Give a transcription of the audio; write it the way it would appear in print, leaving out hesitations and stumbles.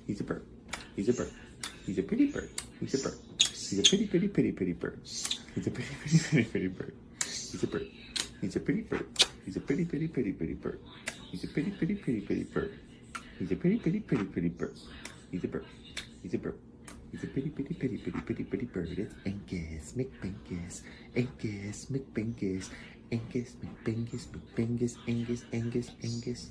He's a bird. He's a bird. He's a pretty bird. He's a bird. He's a pretty, pretty, pretty, pretty bird. He's a pretty, pretty, pretty, pretty bird. He's a bird. He's a pretty bird. He's a pretty, pretty, pretty, pretty bird. He's a pretty, pretty, pretty, pretty bird. He's a pretty, pretty, pretty, pretty bird. He's a bird. He's a bird. He's a pretty, pretty, pretty, pretty, pretty, pretty bird. It's Inkish, McPinkish, Inkish, McPinkish, Inkish, McPinkish, McPinkish, Inkish, Inkish, Inkish.